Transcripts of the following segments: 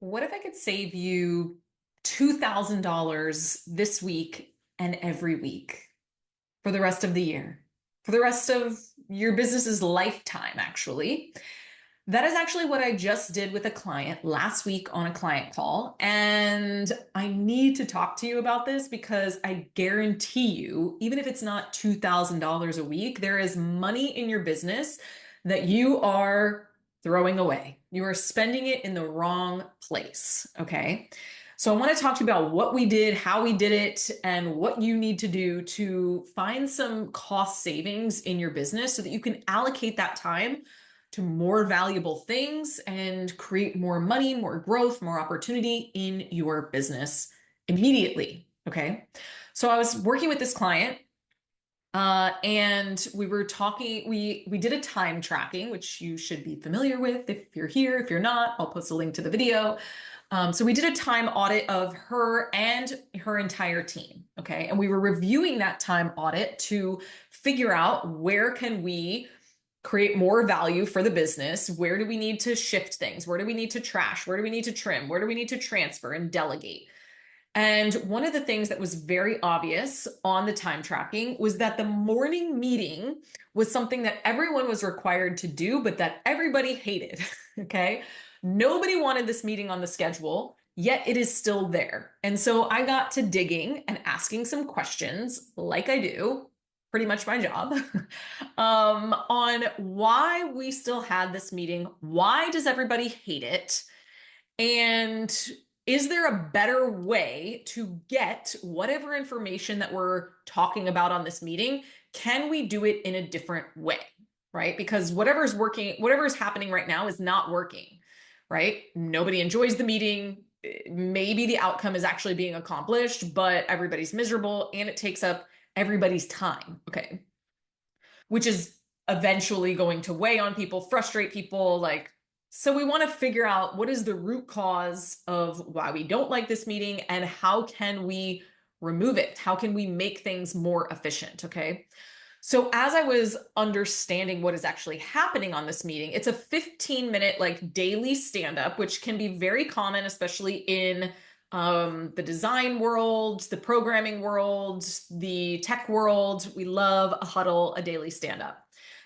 What if I could save you $2,000 this week and every week for the rest of the year, for the rest of your business's lifetime, actually? That is actually what I just did with a client last week on a client call. And I need to talk to you about this because I guarantee you, even if it's not $2,000 a week, there is money in your business that you are throwing away. You are spending it in the wrong place. Okay. So I want to talk to you about what we did, how we did it, and what you need to do to find some cost savings in your business so that you can allocate that time to more valuable things and create more money, more growth, more opportunity in your business immediately. Okay. So I was working with this client and we were talking, we did a time tracking, which you should be familiar with if you're here. If you're not, I'll post a link to the video. So we did a time audit of her and her entire team. Okay. And we were reviewing that time audit to figure out where can we create more value for the business? Where do we need to shift things? Where do we need to trash? Where do we need to trim? Where do we need to transfer and delegate? And one of the things that was very obvious on the time tracking was that the morning meeting was something that everyone was required to do, but that everybody hated. Okay. Nobody wanted this meeting on the schedule, yet it is still there. And so I got to digging and asking some questions, like I do, pretty much my job, on why we still had this meeting. Why does everybody hate it? And is there a better way to get whatever information that we're talking about on this meeting? Can we do it in a different way? Right? Because whatever's working, whatever's happening right now is not working, right? Nobody enjoys the meeting. Maybe the outcome is actually being accomplished, but everybody's miserable and it takes up everybody's time. Okay. Which is eventually going to weigh on people, frustrate people. So we want to figure out what is the root cause of why we don't like this meeting and how can we remove it? How can we make things more efficient? Okay. So as I was understanding what is actually happening on this meeting, it's a 15-minute daily stand up, which can be very common, especially in the design world, the programming world, the tech world. We love a huddle, a daily stand up.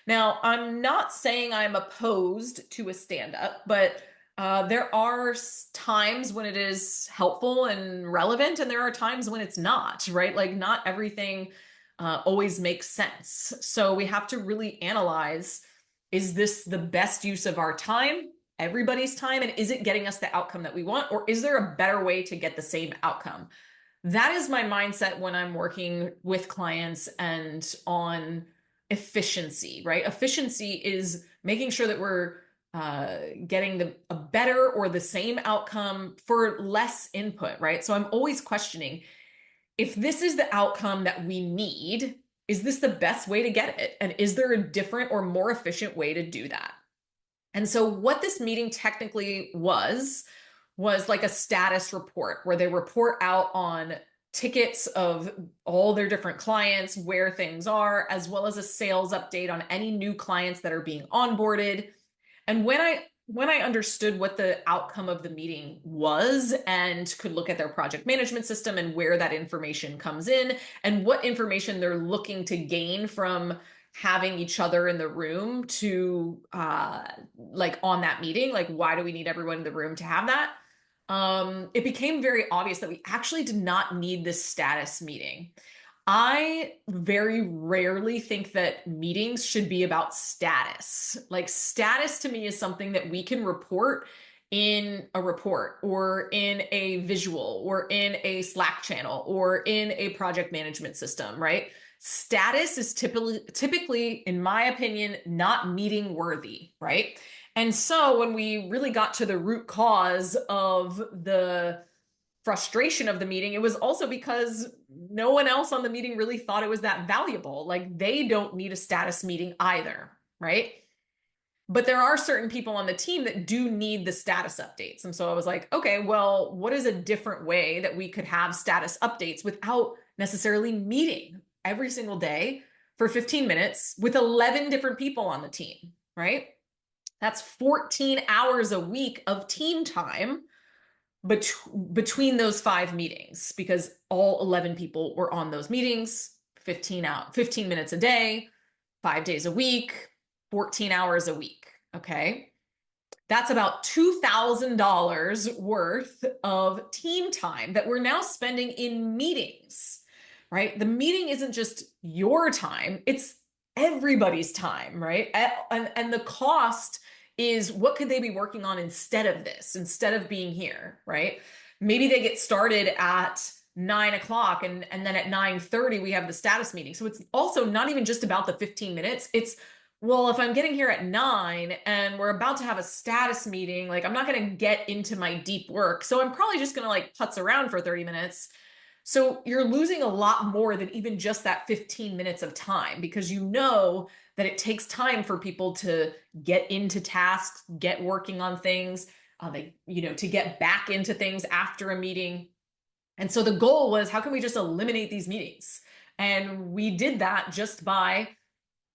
Now, I'm not saying I'm opposed to a stand up, but there are times when it is helpful and relevant, and there are times when it's not, right? Like, not everything always makes sense. So we have to really analyze, is this the best use of our time, everybody's time, and is it getting us the outcome that we want, or is there a better way to get the same outcome? That is my mindset when I'm working with clients and on efficiency, right? Efficiency is making sure that we're getting a better or the same outcome for less input, right? So I'm always questioning, if this is the outcome that we need, is this the best way to get it? And is there a different or more efficient way to do that? And so what this meeting technically was like a status report where they report out on tickets of all their different clients, where things are, as well as a sales update on any new clients that are being onboarded. And when I understood what the outcome of the meeting was and could look at their project management system and where that information comes in and what information they're looking to gain from having each other in the room to on that meeting, like, why do we need everyone in the room to have that? It became very obvious that we actually did not need this status meeting. I very rarely think that meetings should be about status. Like, status to me is something that we can report in a report or in a visual or in a Slack channel or in a project management system, right? Status is typically, in my opinion, not meeting worthy, right? And so when we really got to the root cause of the frustration of the meeting, it was also because no one else on the meeting really thought it was that valuable. Like, they don't need a status meeting either, right? But there are certain people on the team that do need the status updates. And so I was like, okay, well, what is a different way that we could have status updates without necessarily meeting every single day for 15 minutes with 11 different people on the team, right? That's 14 hours a week of team time between those 5 meetings, because all 11 people were on those meetings, 15 minutes a day, 5 days a week, 14 hours a week. Okay. That's about $2,000 worth of team time that we're now spending in meetings, right? The meeting isn't just your time, it's everybody's time, right? And the cost is, what could they be working on instead of this, instead of being here, right? Maybe they get started at 9 o'clock, and then at 9:30 we have the status meeting. So it's also not even just about the 15 minutes. It's, well, if I'm getting here at 9 and we're about to have a status meeting, like I'm not going to get into my deep work. So I'm probably just going to like putz around for 30 minutes. So you're losing a lot more than even just that 15 minutes of time, because you know that it takes time for people to get into tasks, get working on things, to get back into things after a meeting. And so the goal was, how can we just eliminate these meetings? And we did that just by,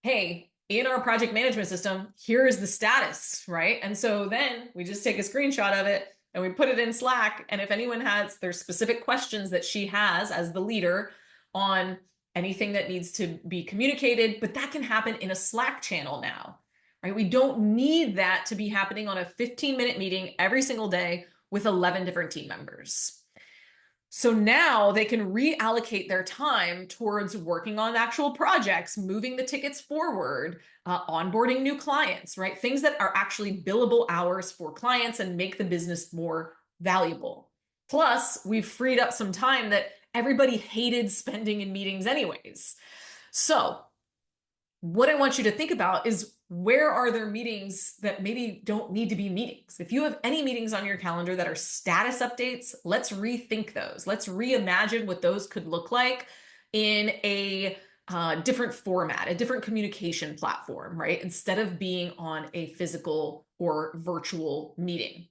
hey, in our project management system, here is the status, right? And so then we just take a screenshot of it and we put it in Slack. And if anyone has their specific questions that she has as the leader on anything that needs to be communicated, but that can happen in a Slack channel now, right? We don't need that to be happening on a 15-minute meeting every single day with 11 different team members. So now they can reallocate their time towards working on actual projects, moving the tickets forward, onboarding new clients, right? Things that are actually billable hours for clients and make the business more valuable. Plus, we've freed up some time that everybody hated spending in meetings anyways. So what I want you to think about is, where are there meetings that maybe don't need to be meetings? If you have any meetings on your calendar that are status updates, let's rethink those. Let's reimagine what those could look like in a different format, a different communication platform, right? Instead of being on a physical or virtual meeting.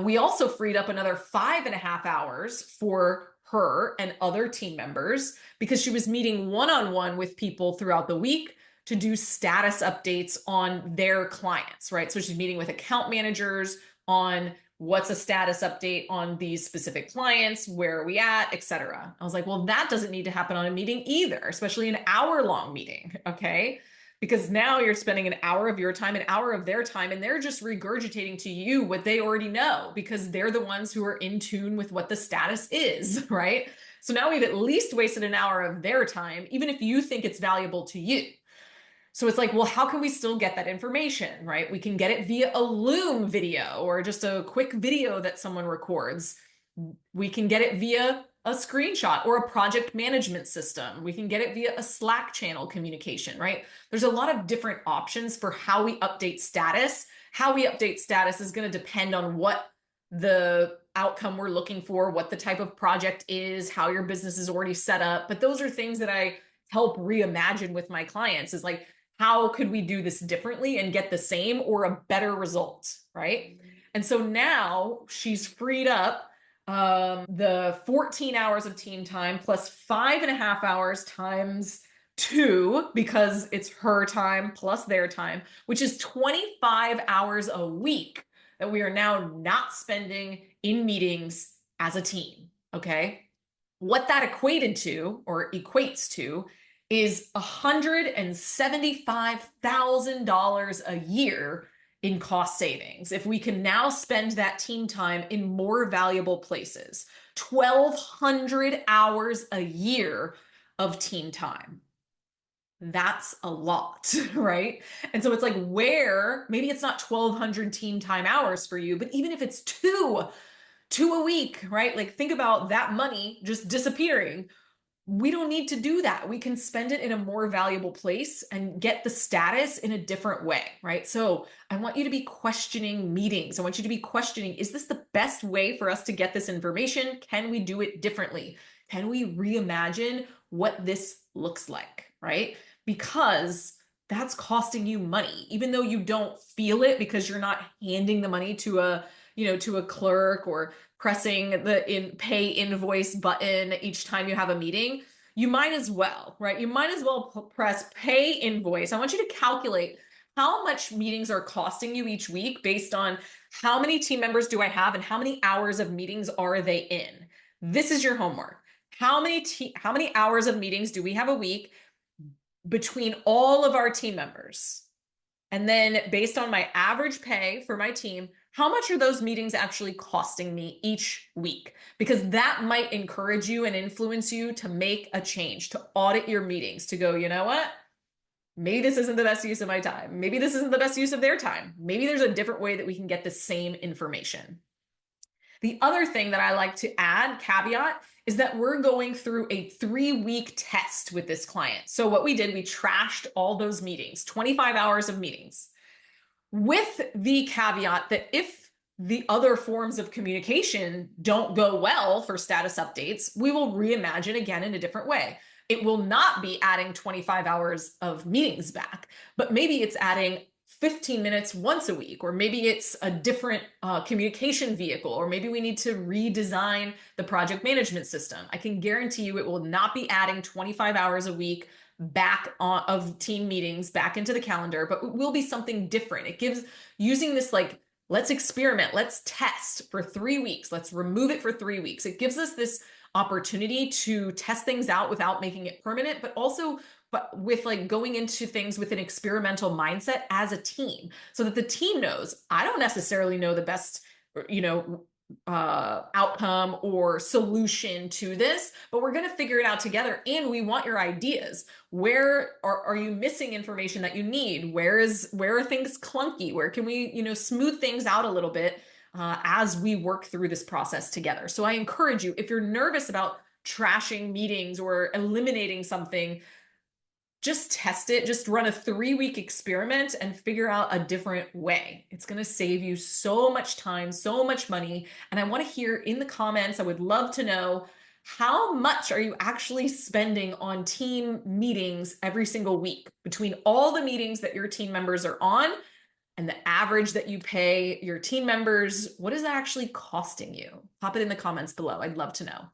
We also freed up another 5.5 hours for her and other team members, because she was meeting one-on-one with people throughout the week to do status updates on their clients, right? So she's meeting with account managers on what's a status update on these specific clients, where are we at, et cetera. I was like, well, that doesn't need to happen on a meeting either, especially an hour-long meeting, okay? Because now you're spending an hour of your time, an hour of their time, and they're just regurgitating to you what they already know, because they're the ones who are in tune with what the status is, right? So now we've at least wasted an hour of their time, even if you think it's valuable to you. So it's like, well, how can we still get that information, right? We can get it via a Loom video or just a quick video that someone records. We can get it via a screenshot or a project management system. We can get it via a Slack channel communication, right? There's a lot of different options for how we update status. How we update status is going to depend on what the outcome we're looking for, what the type of project is, how your business is already set up. But those are things that I help reimagine with my clients, is like, how could we do this differently and get the same or a better result, right? And so now she's freed up the 14 hours of team time plus 5.5 hours times 2, because it's her time plus their time, which is 25 hours a week that we are now not spending in meetings as a team, okay? What that equated to, or equates to, is $175,000 a year in cost savings. If we can now spend that team time in more valuable places, 1,200 hours a year of team time. That's a lot, right? And so it's like, where, maybe it's not 1,200 team time hours for you, but even if it's two a week, right? Like, think about that money just disappearing. We don't need to do that. We can spend it in a more valuable place and get the status in a different way, right? So I want you to be questioning meetings. I want you to be questioning, is this the best way for us to get this information? Can we do it differently? Can we reimagine what this looks like, right? Because that's costing you money, even though you don't feel it, because you're not handing the money to a clerk or pressing the pay invoice button each time you have a meeting. You might as well, right? You might as well press pay invoice. I want you to calculate how much meetings are costing you each week based on how many team members do I have and how many hours of meetings are they in. This is your homework. How many hours of meetings do we have a week between all of our team members? And then based on my average pay for my team, how much are those meetings actually costing me each week? Because that might encourage you and influence you to make a change, to audit your meetings, to go, you know what? Maybe this isn't the best use of my time. Maybe this isn't the best use of their time. Maybe there's a different way that we can get the same information. The other thing that I like to add, caveat, is that we're going through a 3-week test with this client. So what we did, we trashed all those meetings, 25 hours of meetings, with the caveat that if the other forms of communication don't go well for status updates, we will reimagine again in a different way. It will not be adding 25 hours of meetings back, but maybe it's adding 15 minutes once a week, or maybe it's a different communication vehicle, or maybe we need to redesign the project management system. I can guarantee you it will not be adding 25 hours a week back of team meetings back into the calendar, but it will be something different. It gives using this like, let's experiment, let's test for 3 weeks, let's remove it for 3 weeks. It gives us this opportunity to test things out without making it permanent, but also with like going into things with an experimental mindset as a team, so that the team knows I don't necessarily know the best, you know, outcome or solution to this, but we're going to figure it out together. And we want your ideas. Where are you missing information that you need? Where are things clunky? Where can we, you know, smooth things out a little bit as we work through this process together? So I encourage you, if you're nervous about trashing meetings or eliminating something, just test it. Just run a 3-week experiment and figure out a different way. It's going to save you so much time, so much money. And I want to hear in the comments, I would love to know, how much are you actually spending on team meetings every single week between all the meetings that your team members are on and the average that you pay your team members? What is that actually costing you? Pop it in the comments below. I'd love to know.